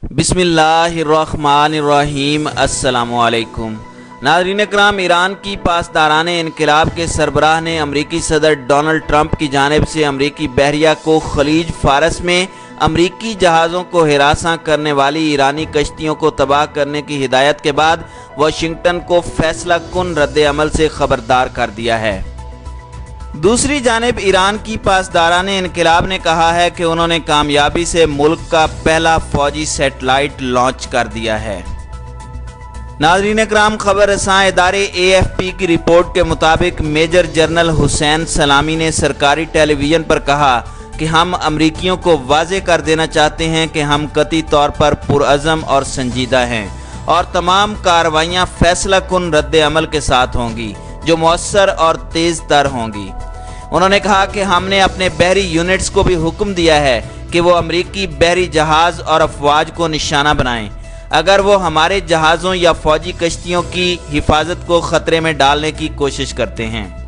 बिस्मिल्लाहिर्रहमानिर्रहीम। अस्सलामु अलैकुम। नाज़रीन कराम, ईरान की पासदाराने इनकलाब के सरबराह ने अमरीकी सदर डोनाल्ड ट्रंप की जानिब से अमरीकी बहरिया को खलीज फारस में अमरीकी जहाज़ों को हिरासा करने वाली ईरानी कश्तियों को तबाह करने की हिदायत के बाद वाशिंगटन को फैसला कुन रद्द अमल से खबरदार कर दिया है। दूसरी जानिब ईरान की पासदाराने इनकलाब ने कहा है कि उन्होंने कामयाबी से मुल्क का पहला फौजी सैटेलाइट लॉन्च कर दिया है। नाज़रीन कराम, खबर रसां इदारे AFP की रिपोर्ट के मुताबिक मेजर जनरल हुसैन सलामी ने सरकारी टेलीविज़न पर कहा कि हम अमरीकियों को वाज़े कर देना चाहते हैं कि हम कतई तौर पर पुरअज़म और संजीदा हैं और तमाम कार्रवाइयाँ फैसला कुन रद्द अमल के साथ होंगी जो मौसर और तेज़ तर होंगी। उन्होंने कहा कि हमने अपने बहरी यूनिट्स को भी हुक्म दिया है कि वो अमरीकी बहरी जहाज़ और अफवाज को निशाना बनाएं अगर वो हमारे जहाज़ों या फौजी कश्तियों की हिफाजत को ख़तरे में डालने की कोशिश करते हैं।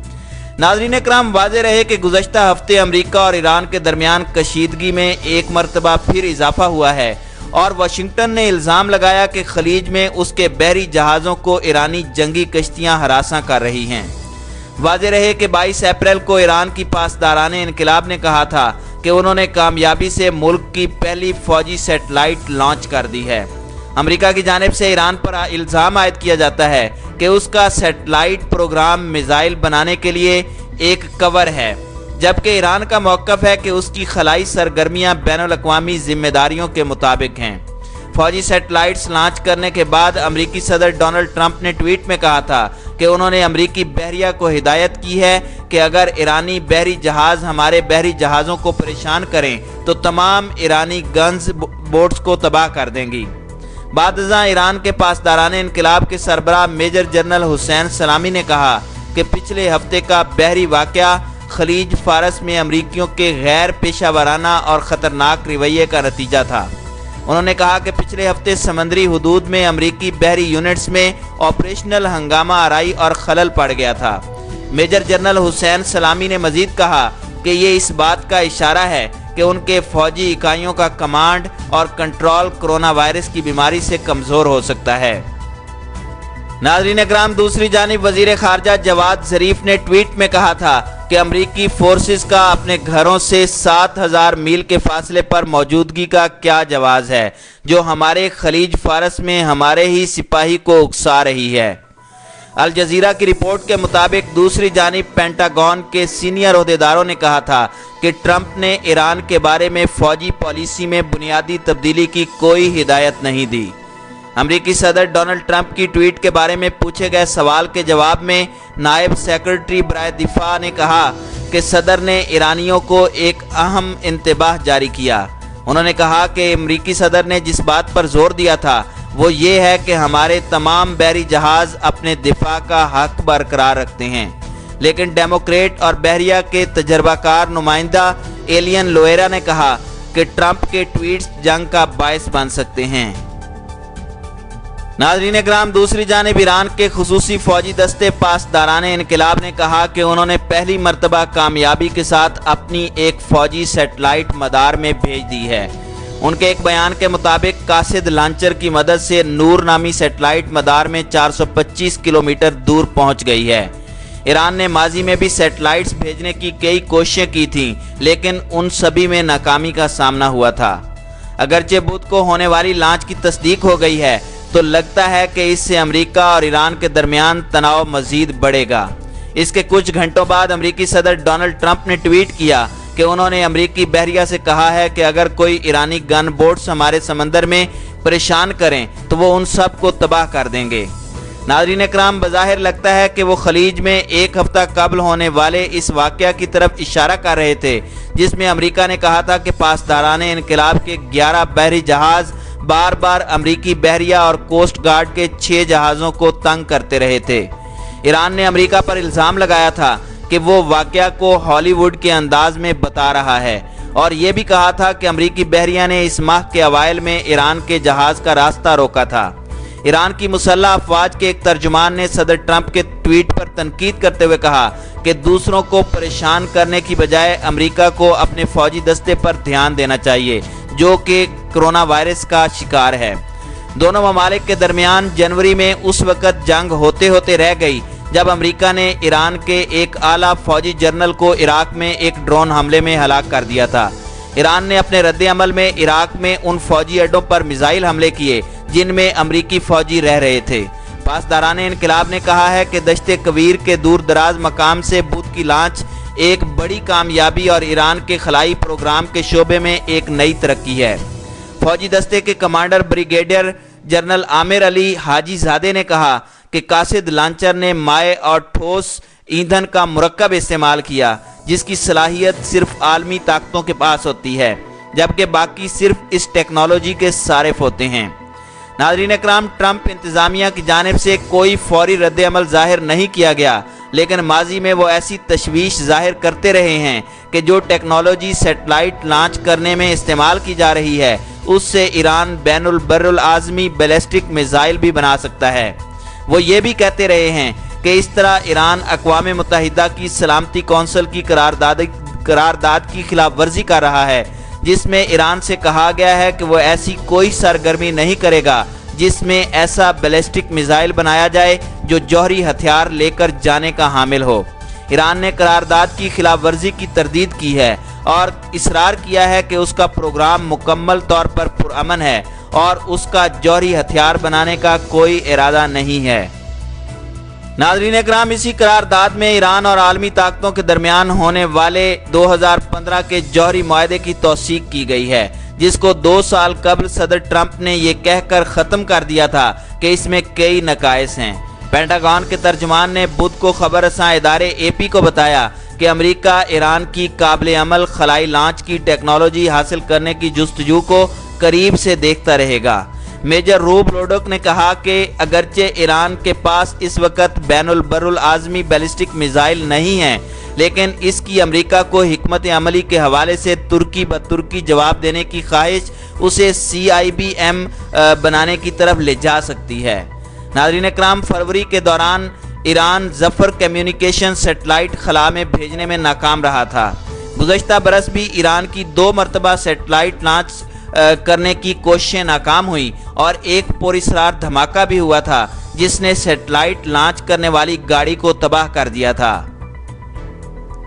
नाज़रीन कराम, वाज़े रहे कि गुज़श्ता हफ्ते अमरीका और ईरान के दरमियान कशीदगी में एक मरतबा फिर इजाफा हुआ है और वाशिंगटन ने इल्ज़ाम लगाया कि खलीज में उसके बहरी जहाज़ों को ईरानी जंगी कश्तियाँ हरासा कर रही हैं। वाज़े रहे कि 22 अप्रैल को ईरान की पासदाराने इनकलाब ने कहा था कि उन्होंने कामयाबी से मुल्क की पहली फौजी सैटेलाइट लॉन्च कर दी है। अमेरिका की जानिब से ईरान पर इल्ज़ाम आयद किया जाता है कि उसका सैटेलाइट प्रोग्राम मिसाइल बनाने के लिए एक कवर है, जबकि ईरान का मौक़िफ़ है कि उसकी खलाई सरगर्मियाँ बैनुल-अक़वामी ज़िम्मेदारियों के मुताबिक हैं। फौजी सैटेलाइट्स लॉन्च करने के बाद अमरीकी सदर डोनाल्ड ट्रंप ने ट्वीट में कहा था कि उन्होंने अमरीकी बहरिया को हिदायत की है कि अगर ईरानी बहरी जहाज़ हमारे बहरी जहाज़ों को परेशान करें तो तमाम ईरानी गन्स बोट्स को तबाह कर देंगी। बादशाह ईरान के पासदाराने इनकलाब के सरबराह मेजर जनरल हुसैन सलामी ने कहा कि पिछले हफ्ते का बहरी वाक़या खलीज फारस में अमरीकियों के गैर पेशा वाराना और ख़तरनाक रवैये का नतीजा था। उन्होंने कहा कि पिछले हफ्ते समंदरी हुदूद में अमरीकी बहरी यूनिट्स में ऑपरेशनल हंगामा आराई और खलल पड़ गया था। मेजर जनरल हुसैन सलामी ने मजीद कहा कि ये इस बात का इशारा है कि उनके फौजी इकाइयों का कमांड और कंट्रोल कोरोना वायरस की बीमारी से कमज़ोर हो सकता है। नाज़रीन कराम, दूसरी जानिब वज़ीर ख़ारजा जवाद ज़रीफ ने ट्वीट में कहा था कि अमरीकी फोर्सेस का अपने घरों से 7000 मील के फासले पर मौजूदगी का क्या जवाज़ है जो हमारे खलीज फारस में हमारे ही सिपाही को उकसा रही है। अल जज़ीरा की रिपोर्ट के मुताबिक दूसरी जानिब पेंटागन के सीनियर ओहदेदारों ने कहा था कि ट्रंप ने ईरान के बारे में फ़ौजी पॉलिसी में बुनियादी तब्दीली की कोई हिदायत नहीं दी। अमरीकी सदर डोनाल्ड ट्रंप की ट्वीट के बारे में पूछे गए सवाल के जवाब में नायब सेक्रेटरी बराए दिफा ने कहा कि सदर ने ईरानियों को एक अहम इंतबाह जारी किया। उन्होंने कहा कि अमरीकी सदर ने जिस बात पर जोर दिया था वो ये है कि हमारे तमाम बहरी जहाज़ अपने दिफा का हक बरकरार रखते हैं, लेकिन डेमोक्रेट और बहरिया के तजर्बाकार नुमाइंदा एलियन लोएरा ने कहा कि ट्रंप के ट्वीट्स जंग का बायस बन सकते हैं। नाज़रीन कराम, दूसरी जानिब ईरान के खुसूसी फौजी दस्ते पासदाराने इनकलाब ने कहा कि उन्होंने पहली मरतबा कामयाबी के साथ अपनी एक फौजी सैटेलाइट मदार में भेज दी है। उनके एक बयान के मुताबिक कासिद लॉन्चर की मदद से नूर नामी सैटेलाइट मदार में 425 किलोमीटर दूर पहुंच गई है। ईरान ने माजी में भी सैटेलाइट्स भेजने की कई कोशिशें की थीं, लेकिन उन सभी में नाकामी का सामना हुआ था। अगरचे बुध को होने वाली लॉन्च की तस्दीक हो गई है तो लगता है कि इससे अमेरिका और ईरान के दरमियान तनाव मजीद बढ़ेगा। इसके कुछ घंटों बाद अमेरिकी सदर डोनाल्ड ट्रंप ने ट्वीट किया कि उन्होंने अमेरिकी बहरिया से कहा है कि अगर कोई ईरानी गन बोट्स हमारे समंदर में परेशान करें तो वो उन सब को तबाह कर देंगे। नाज़रीन कराम, बज़ाहिर लगता है कि वो खलीज में एक हफ्ता कबल होने वाले इस वाक़या की तरफ इशारा कर रहे थे जिसमें अमेरिका ने कहा था कि पासदाराने इनकलाब के 11 बहरी जहाज़ बार बार अमरीकी बहरिया और कोस्ट गार्ड के 6 जहाज़ों को तंग करते रहे थे। ईरान ने अमेरिका पर इल्ज़ाम लगाया था कि वो वाक़या को हॉलीवुड के अंदाज में बता रहा है और ये भी कहा था कि अमरीकी बहरिया ने इस माह के अवाइल में ईरान के जहाज़ का रास्ता रोका था। ईरान की मुसल्लह अफवाज के एक तर्जुमान ने सदर ट्रंप के ट्वीट पर तनकीद करते हुए कहा कि दूसरों को परेशान करने की बजाय अमेरिका को अपने फौजी दस्ते पर ध्यान देना चाहिए جو کہ کورونا وائرس کا شکار ہے۔ دونوں ممالک کے درمیان جنوری میں اس وقت جنگ ہوتے ہوتے رہ گئی جب امریکہ نے ایران کے ایک اعلیٰ فوجی جنرل کو عراق میں ایک ڈرون حملے میں ہلاک کر دیا تھا۔ ایران نے اپنے رد عمل میں عراق میں ان فوجی اڈوں پر میزائل حملے کیے جن میں امریکی فوجی رہ رہے تھے۔ پاسداران انقلاب نے کہا ہے کہ دشت کویر کے دور دراز مقام سے بدھ کی لانچ ایک بڑی کامیابی اور ایران کے خلائی پروگرام کے شعبے میں ایک نئی ترقی ہے۔ فوجی دستے کے کمانڈر بریگیڈیئر جنرل عامر علی حاجی زادے نے کہا کہ قاصد لانچر نے مائع اور ٹھوس ایندھن کا مرکب استعمال کیا جس کی صلاحیت صرف عالمی طاقتوں کے پاس ہوتی ہے، جبکہ باقی صرف اس ٹیکنالوجی کے صارف ہوتے ہیں۔ ناظرین اکرام، ٹرمپ انتظامیہ کی جانب سے کوئی فوری رد عمل ظاہر نہیں کیا گیا، لیکن ماضی میں وہ ایسی تشویش ظاہر کرتے رہے ہیں کہ جو ٹیکنالوجی سیٹلائٹ لانچ کرنے میں استعمال کی جا رہی ہے اس سے ایران بین البراعظمی بیلسٹک میزائل بھی بنا سکتا ہے۔ وہ یہ بھی کہتے رہے ہیں کہ اس طرح ایران اقوام متحدہ کی سلامتی کونسل کی قرارداد کی خلاف ورزی کر رہا ہے، جس میں ایران سے کہا گیا ہے کہ وہ ایسی کوئی سرگرمی نہیں کرے گا جس میں ایسا بیلسٹک میزائل بنایا جائے جو جوہری ہتھیار لے کر جانے کا حامل ہو۔ ایران نے قرارداد کی خلاف ورزی کی تردید کی ہے اور اصرار کیا ہے کہ اس کا پروگرام مکمل طور پر پرامن ہے اور اس کا جوہری ہتھیار بنانے کا کوئی ارادہ نہیں ہے۔ ناظرین اکرام، اسی قرارداد میں ایران اور عالمی طاقتوں کے درمیان ہونے والے 2015 کے جوہری معاہدے کی توثیق کی گئی ہے، جس کو 2 سال قبل صدر ٹرمپ نے یہ کہہ کر ختم کر دیا تھا کہ اس میں کئی نقائص ہیں۔ پینٹاگون کے ترجمان نے بدھ کو خبر رساں ادارے AP کو بتایا کہ امریکہ ایران کی قابل عمل خلائی لانچ کی ٹیکنالوجی حاصل کرنے کی جستجو کو قریب سے دیکھتا رہے گا۔ میجر روب لوڈوک نے کہا کہ اگرچہ ایران کے پاس اس وقت بین البراعظمی بیلسٹک میزائل نہیں ہیں، لیکن اس کی امریکہ کو حکمت عملی کے حوالے سے ترکی بترکی جواب دینے کی خواہش اسے CIBM بنانے کی طرف لے جا سکتی ہے۔ ناظرین اکرام، فروری کے دوران ایران ظفر کمیونیکیشن سیٹلائٹ خلا میں بھیجنے میں ناکام رہا تھا۔ گزشتہ برس بھی ایران کی 2 مرتبہ سیٹلائٹ لانچ کرنے کی کوششیں ناکام ہوئیں اور ایک پراسرار دھماکہ بھی ہوا تھا جس نے سیٹلائٹ لانچ کرنے والی گاڑی کو تباہ کر دیا تھا۔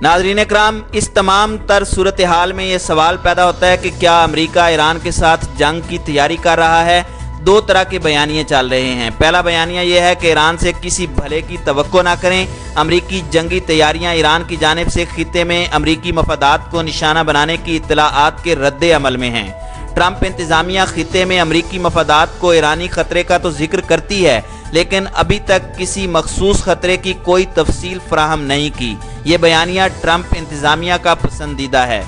ناظرین اکرام، اس تمام تر صورتحال میں یہ سوال پیدا ہوتا ہے کہ کیا امریکہ ایران کے ساتھ جنگ کی تیاری کر رہا ہے؟ 2 طرح کے بیانیے چل رہے ہیں۔ پہلا بیانیہ یہ ہے کہ ایران سے کسی بھلے کی توقع نہ کریں۔ امریکی جنگی تیاریاں ایران کی جانب سے خطے میں امریکی مفادات کو نشانہ بنانے کی اطلاعات کے رد عمل میں ہیں۔ ٹرمپ انتظامیہ خطے میں امریکی مفادات کو ایرانی خطرے کا تو ذکر کرتی ہے، لیکن ابھی تک کسی مخصوص خطرے کی کوئی تفصیل فراہم نہیں کی۔ یہ بیانیہ ٹرمپ انتظامیہ کا پسندیدہ ہے۔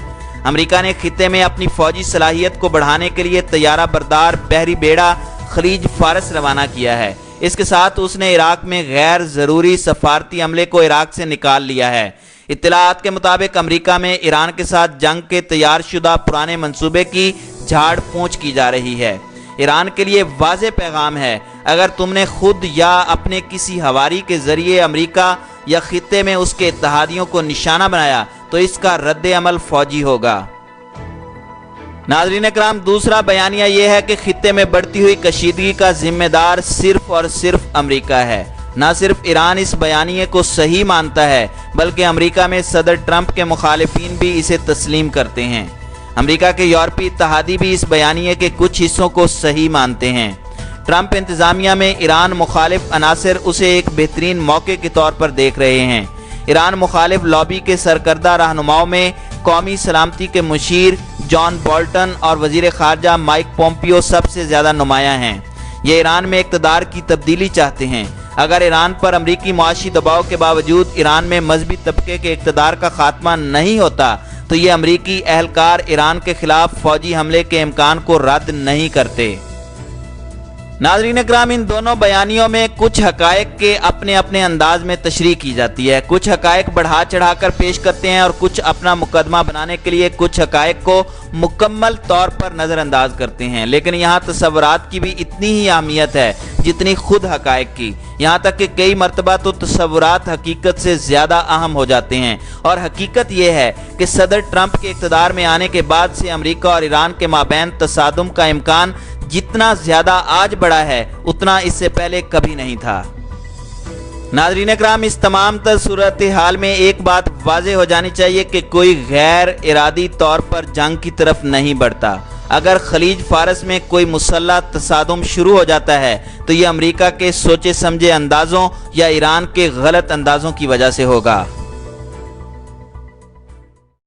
امریکہ نے خطے میں اپنی فوجی صلاحیت کو بڑھانے کے لیے طیارہ بردار بحری بیڑا خلیج فارس روانہ کیا ہے۔ اس کے ساتھ اس نے عراق میں غیر ضروری سفارتی عملے کو عراق سے نکال لیا ہے۔ اطلاعات کے مطابق امریکہ میں ایران کے ساتھ جنگ کے تیار شدہ پرانے منصوبے کی جھاڑ پونچھ کی جا رہی ہے۔ ایران کے لیے واضح پیغام ہے، اگر تم نے خود یا اپنے کسی حواری کے ذریعے امریکہ یا خطے میں اس کے اتحادیوں کو نشانہ بنایا تو اس کا رد عمل فوجی ہوگا۔ ناظرین اکرام، دوسرا بیانیہ یہ ہے کہ خطے میں بڑھتی ہوئی کشیدگی کا ذمہ دار صرف اور صرف امریکہ ہے۔ نہ صرف ایران اس بیانیے کو صحیح مانتا ہے بلکہ امریکہ میں صدر ٹرمپ کے مخالفین بھی اسے تسلیم کرتے ہیں۔ امریکہ کے یورپی اتحادی بھی اس بیانیے کے کچھ حصوں کو صحیح مانتے ہیں۔ ٹرمپ انتظامیہ میں ایران مخالف عناصر اسے ایک بہترین موقع کے طور پر دیکھ رہے ہیں۔ ایران مخالف لابی کے سرکردہ رہنماؤں میں قومی سلامتی کے مشیر جان بولٹن اور وزیر خارجہ مائک پومپیو سب سے زیادہ نمایاں ہیں۔ یہ ایران میں اقتدار کی تبدیلی چاہتے ہیں۔ اگر ایران پر امریکی معاشی دباؤ کے باوجود ایران میں مذہبی طبقے کے اقتدار کا خاتمہ نہیں ہوتا تو یہ امریکی اہلکار ایران کے خلاف فوجی حملے کے امکان کو رد نہیں کرتے۔ नाज़रीन इकराम, इन दोनों बयानियों में कुछ हकायक के अपने अपने अंदाज में तशरीह की जाती है। कुछ हकायक बढ़ा चढ़ा कर पेश करते हैं और कुछ अपना मुकदमा बनाने के लिए कुछ हकायक को मुकम्मल तौर पर नज़रअंदाज करते हैं। लेकिन यहाँ तसव्वुरात की भी इतनी ही अहमियत है जितनी खुद हकायक की। यहाँ तक कि कई मरतबा तो तसव्वुरात हकीकत से ज़्यादा अहम हो जाते हैं। और हकीकत यह है कि सदर ट्रंप के इक़्तिदार में आने के बाद से अमेरिका और ईरान के माबैन तसादुम का इम्कान जितना ज़्यादा आज बढ़ा है उतना इससे पहले कभी नहीं था। नाज़रीन इकराम, इस तमाम तर सूरत हाल में एक बात वाज़ेह हो जानी चाहिए कि कोई गैर इरादी तौर पर जंग की तरफ नहीं बढ़ता। अगर खलीज फारस में कोई मुसल्लह तसादुम शुरू हो जाता है तो ये अमेरिका के सोचे समझे अंदाज़ों या ईरान के गलत अंदाज़ों की वजह से होगा।